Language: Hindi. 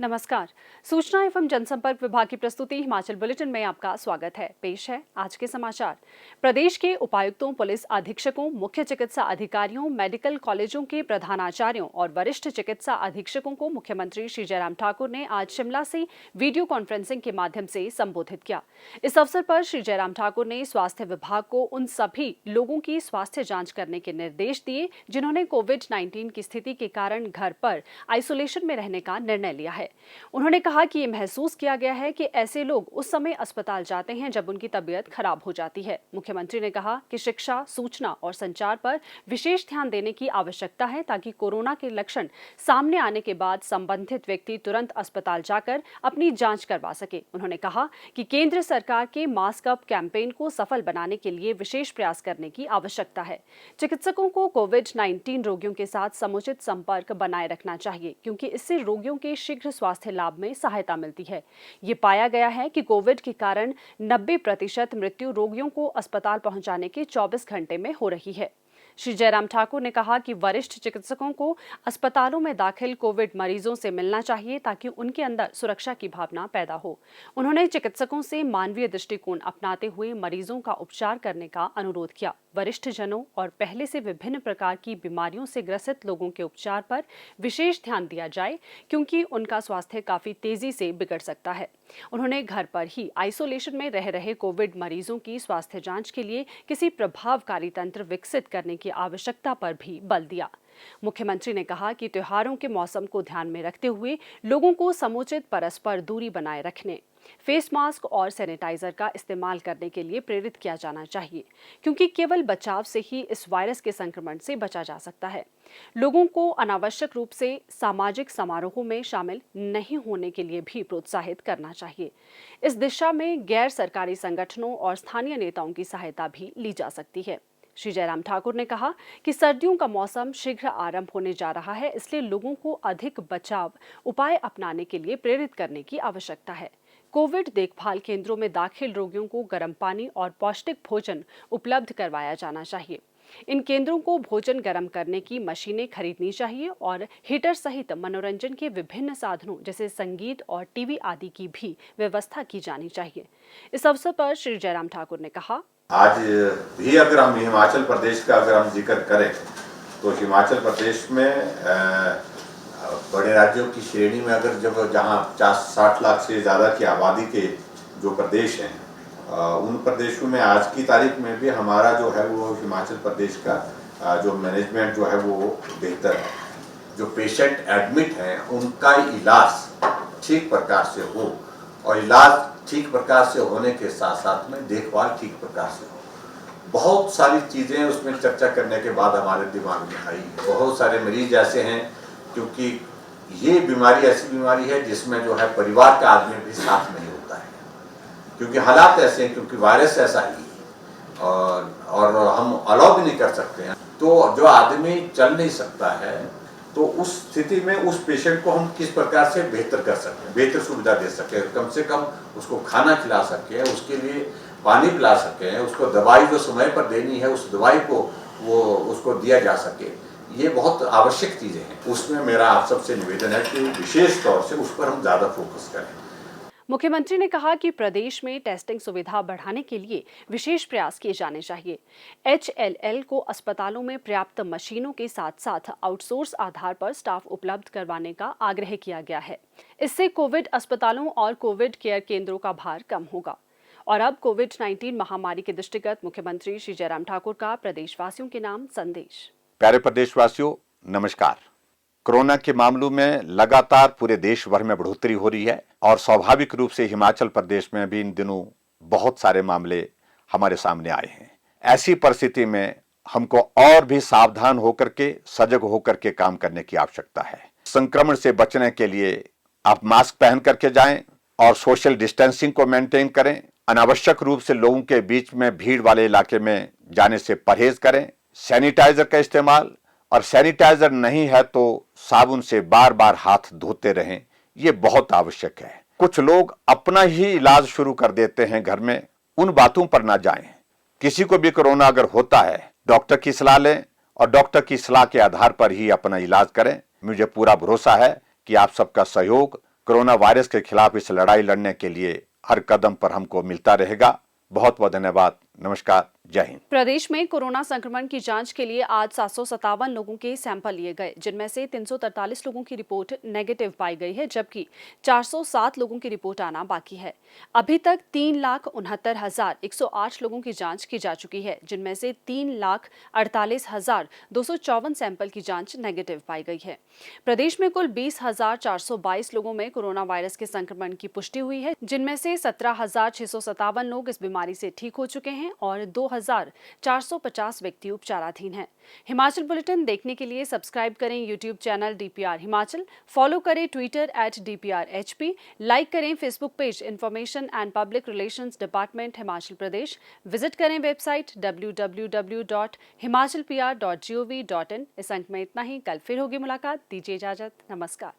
नमस्कार। सूचना एवं जनसंपर्क विभाग की प्रस्तुति हिमाचल बुलेटिन में आपका स्वागत है। पेश है आज के समाचार। प्रदेश के उपायुक्तों, पुलिस अधीक्षकों, मुख्य चिकित्सा अधिकारियों, मेडिकल कॉलेजों के प्रधानाचार्यों और वरिष्ठ चिकित्सा अधीक्षकों को मुख्यमंत्री श्री जयराम ठाकुर ने आज शिमला से वीडियो कॉन्फ्रेंसिंग के माध्यम से संबोधित किया। इस अवसर पर श्री जयराम ठाकुर ने स्वास्थ्य विभाग को उन सभी लोगों की स्वास्थ्य जाँच करने के निर्देश दिए जिन्होंने कोविड-19 की स्थिति के कारण घर पर आइसोलेशन में रहने का निर्णय लिया है। उन्होंने कहा कि ये महसूस किया गया है कि ऐसे लोग उस समय अस्पताल जाते हैं जब उनकी तबीयत खराब हो जाती है। मुख्यमंत्री ने कहा कि शिक्षा, सूचना और संचार पर विशेष ध्यान देने की आवश्यकता है ताकि कोरोना के लक्षण सामने आने के बाद संबंधित व्यक्ति तुरंत अस्पताल जाकर अपनी जांच करवा सके। उन्होंने कहा कि केंद्र सरकार के मास्क अप कैंपेन को सफल बनाने के लिए विशेष प्रयास करने की आवश्यकता है। चिकित्सकों को कोविड-19 रोगियों के साथ समुचित संपर्क बनाए रखना चाहिए क्योंकि इससे रोगियों के शीघ्र स्वास्थ्य लाभ में सहायता मिलती है। ये पाया गया है कि कोविड के कारण 90% मृत्यु रोगियों को अस्पताल पहुंचाने के 24 घंटे में हो रही है। श्री जयराम ठाकुर ने कहा कि वरिष्ठ चिकित्सकों को अस्पतालों में दाखिल कोविड मरीजों से मिलना चाहिए ताकि उनके अंदर सुरक्षा की भावना पैदा हो। उन्होंने चिकित्सकों से मानवीय दृष्टिकोण अपनाते हुए मरीजों का उपचार करने का अनुरोध किया। वरिष्ठ जनों और पहले से विभिन्न प्रकार की बीमारियों से ग्रसित लोगों के उपचार पर विशेष ध्यान दिया जाए क्योंकि उनका स्वास्थ्य काफी तेजी से बिगड़ सकता है। उन्होंने घर पर ही आइसोलेशन में रह रहे कोविड मरीजों की स्वास्थ्य जांच के लिए किसी प्रभावकारी तंत्र विकसित करने की आवश्यकता पर भी बल दिया। मुख्यमंत्री ने कहा कि त्योहारों के मौसम को ध्यान में रखते हुए लोगों को समुचित परस्पर दूरी बनाए रखने, फेस मास्क और सैनिटाइजर का इस्तेमाल करने के लिए प्रेरित किया जाना चाहिए क्योंकि केवल बचाव से ही इस वायरस के संक्रमण से बचा जा सकता है। लोगों को अनावश्यक रूप से सामाजिक समारोहों में शामिल नहीं होने के लिए भी प्रोत्साहित करना चाहिए। इस दिशा में गैर सरकारी संगठनों और स्थानीय नेताओं की सहायता भी ली जा सकती है। श्री जयराम ठाकुर ने कहा कि सर्दियों का मौसम शीघ्र आरंभ होने जा रहा है, इसलिए लोगों को अधिक बचाव उपाय अपनाने के लिए प्रेरित करने की आवश्यकता है। कोविड देखभाल केंद्रों में दाखिल रोगियों को गर्म पानी और पौष्टिक भोजन उपलब्ध करवाया जाना चाहिए। इन केंद्रों को भोजन गर्म करने की मशीनें खरीदनी चाहिए और हीटर सहित मनोरंजन के विभिन्न साधनों जैसे संगीत और टीवी आदि की भी व्यवस्था की जानी चाहिए। इस अवसर पर श्री जयराम ठाकुर ने कहा, आज भी अगर हम हिमाचल प्रदेश का अगर हम जिक्र करें तो हिमाचल प्रदेश में बड़े राज्यों की श्रेणी में अगर जब जहाँ 50-60 लाख से ज़्यादा की आबादी के जो प्रदेश हैं उन प्रदेशों में आज की तारीख में भी हमारा जो है वो हिमाचल प्रदेश का जो मैनेजमेंट जो है वो बेहतर है। जो पेशेंट एडमिट हैं उनका इलाज ठीक प्रकार से हो और इलाज ठीक प्रकार से होने के साथ साथ में देखभाल ठीक प्रकार से हो। बहुत सारी चीज़ें उसमें चर्चा करने के बाद हमारे दिमाग में आई। बहुत सारे मरीज ऐसे हैं क्योंकि ये बीमारी ऐसी बीमारी है जिसमें जो है परिवार का आदमी भी साथ नहीं होता है क्योंकि हालात ऐसे हैं, क्योंकि वायरस ऐसा ही है और हम अलाउ भी नहीं कर सकते हैं। तो जो आदमी चल नहीं सकता है तो उस स्थिति में उस पेशेंट को हम किस प्रकार से बेहतर कर सकते हैं, बेहतर सुविधा दे सके, कम से कम उसको खाना खिला सके, उसके लिए पानी पिला सके, उसको दवाई जो समय पर देनी है उस दवाई को वो उसको दिया जा सके। ये बहुत आवश्यक चीज़ें हैं। उसमें मेरा आप सबसे निवेदन है कि विशेष तौर से उस पर हम ज़्यादा फोकस करें। मुख्यमंत्री ने कहा कि प्रदेश में टेस्टिंग सुविधा बढ़ाने के लिए विशेष प्रयास किए जाने चाहिए। HLL को अस्पतालों में पर्याप्त मशीनों के साथ साथ आउटसोर्स आधार पर स्टाफ उपलब्ध करवाने का आग्रह किया गया है। इससे कोविड अस्पतालों और कोविड केयर केंद्रों का भार कम होगा। और अब कोविड-19 महामारी के दृष्टिगत मुख्यमंत्री श्री जयराम ठाकुर का प्रदेशवासियों के नाम संदेश। प्यारे प्रदेशवासियों, नमस्कार। कोरोना के मामलों में लगातार पूरे देश भर में बढ़ोतरी हो रही है और स्वाभाविक रूप से हिमाचल प्रदेश में भी इन दिनों बहुत सारे मामले हमारे सामने आए हैं। ऐसी परिस्थिति में हमको और भी सावधान होकर के, सजग होकर के काम करने की आवश्यकता है। संक्रमण से बचने के लिए आप मास्क पहन करके जाएं और सोशल डिस्टेंसिंग को मेंटेन करें। अनावश्यक रूप से लोगों के बीच में भीड़ वाले इलाके में जाने से परहेज करें। सैनिटाइजर का इस्तेमाल, और सैनिटाइजर नहीं है तो साबुन से बार बार हाथ धोते रहें, ये बहुत आवश्यक है। कुछ लोग अपना ही इलाज शुरू कर देते हैं घर में, उन बातों पर ना जाएं। किसी को भी कोरोना अगर होता है डॉक्टर की सलाह लें और डॉक्टर की सलाह के आधार पर ही अपना इलाज करें। मुझे पूरा भरोसा है कि आप सबका सहयोग कोरोना वायरस के खिलाफ इस लड़ाई लड़ने के लिए हर कदम पर हमको मिलता रहेगा। बहुत बहुत धन्यवाद। नमस्कार, जय हिंद। प्रदेश में कोरोना संक्रमण की जांच के लिए आज 757 लोगों के सैंपल लिए गए, जिनमें से 343 लोगों की रिपोर्ट नेगेटिव पाई गई है, जबकि 407 लोगों की रिपोर्ट आना बाकी है। अभी तक 3,69,108 लोगों की जांच की जा चुकी है, जिनमें से 3,48,254 सैंपल की जांच नेगेटिव पाई गई है। प्रदेश में कुल 20,422 लोगों में कोरोना वायरस के संक्रमण की पुष्टि हुई है, जिनमें से 17,657 लोग इस बीमारी से ठीक हो चुके हैं और 2,450 व्यक्ति उपचाराधीन हैं। हिमाचल बुलेटिन देखने के लिए सब्सक्राइब करें YouTube channel DPR Himachal, follow करें ट्विटर @DPRHP, लाइक करें Facebook page information and public relations department Himachal Pradesh, visit करें वेबसाइट www.himachalpr.gov.in। इस अंक में इतना ही। कल फिर होगी मुलाकात। दीजिए इजाजत। नमस्कार।